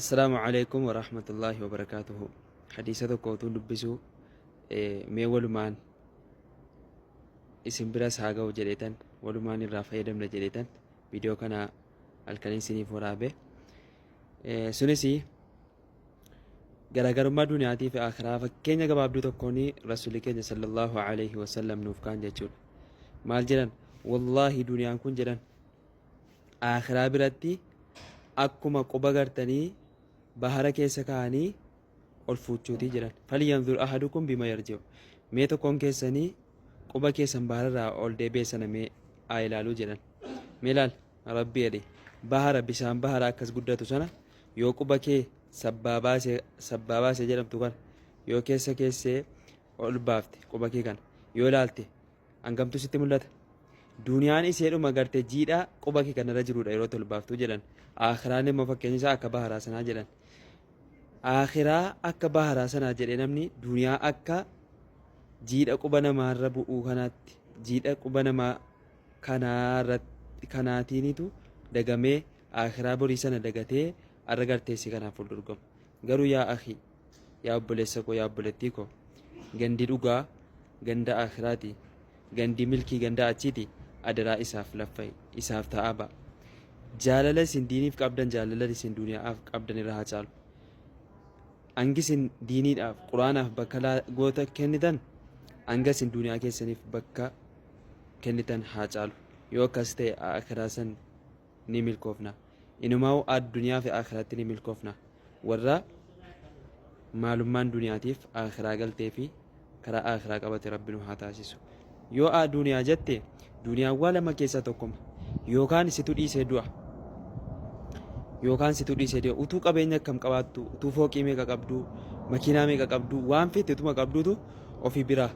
السلام عليكم ورحمة الله وبركاته. حديثة كوتون دبسو مي ولمان اسم براس هاغا وجريتان ولمان الرافع دم لجريتان فيديو كان الكنين سيني فرابه سنسي غراغرما دنياتي في آخرها فكينيا قبابدو تكوني رسول كينيا صلى الله عليه وسلم نوفكان جيتشون مال جران والله دنيا كون جران آخرها براتي akkuma quba gartanii bahara keessa kaanii ol fuuchuutii jiran falyanzur ahadukum bima yarji'u mee tokkoon keessanii quba keessan bahararraa ol deebi'esana mee haa ilaaluu jedhan mee ilaal rabbi jedhe bahara bishaan bahara akkas guddatu sana yoo quba kee sabbaa baase jedhamtu kana yoo keessee ol baafte quba kee kana yoo ilaalte hangamtu sitti mul'ata duniyaan iseedhuma garte jiidha quba kee kanarra jirudha yeroo tol baaftu jedhan akhiraa immoo fakkeenyi isaa akka baharaa sanaa jedhan akhiraa akka baharaa sanaa jedhe namni duniyaa akka jiidha quba namaarra bu'uu kanaatti jiidha quba namaa kanaatiinitu dagamee akhiraa borii sana dagatee arra garteessi kanaaf fuuldurgamu garuu yaa akhi yaa obboleessa koo yaa obbolettii koo gandi dhugaa ganda akhiraati gandi milkii ganda achiiti adaraa isaaf laffa'e isaaf ta'aa ba'a jaalala isin diiniif qabdan jaalala isin duniyaaf qabdan irra haa caalu hangi isin diiniidhaaf quraanaaf bakka goota kennitan hanga isin duniyaa keessaniif bakka kennitan haa caalu yoo akkas ta'e akhiraa san ni milkoofna inumaa addunyaa fi akhiraatti ni milkoofna warra maalummaan duniyaatiif akhiraa galtee fi karaa akhiraa qabate rabbi nu haa taasisu yoo duniyaa jette duniyaan waa lama keessaa tokkoma yookaan situ dhiisee du'a yookaan situ dhiisee du'a utuu qabeenya akkam qabaattu utuu fooqii meeqa qabdu makiinaa meeqa qabdu waan feete utuma qabduutu ofii biraa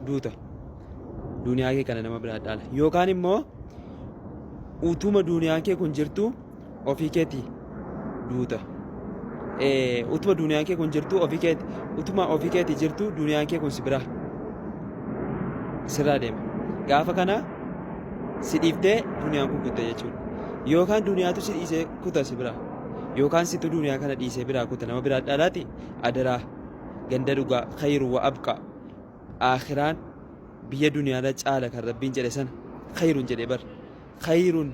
duuta duniyaa kee kana nama biraa dhaala yookaan immoo utuma duniyaa kee kun jirtu ofii keetii duuta utuma duniyaa kee kun jirtu ofii keetii utuma ofii keetii jirtu duniyaa kee kun si biraa sirraa deema gaafa kana si dhiiftee duniyaan kun kutte jechuudha yookaan duniyaatu si dhiisee kuta si biraa yookaan situ duniyaa kana dhiisee biraa kuta nama biraa dhaalaati adaraa ganda dhugaa khayru wa abqa akhiraan biyya duniyaarra caala kan rabbiin jedhe sana khayrun jedhe bar khayrun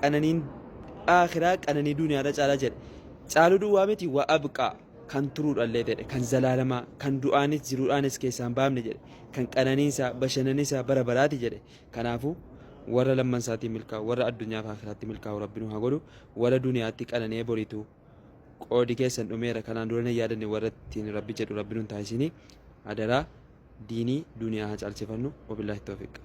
qananiin akhiraa qananii duniyaarra caala jedhe caaluu duwwaa miti wa abqa kan turuudhallee jedhe kan zalaalamaa kan du'aanis jiruudhaanis keessaan baafne jedhe kan qananiinsaa bashannaniinsaa bara baraati jedhe kanaafuu warra lamman isaatii milkaa'u warra addunyaa fi akhiraatti milkaa'u rabbiin haa godhu warra duniyaatti qananee boriitu qoodi keessan dhumeera kanaan dura hin yaadanne warra ittiin rabbi jedhu rabbiin taasisanii adaraa diinii duniyaa haa caalchifannu wabillaahi tawfiiq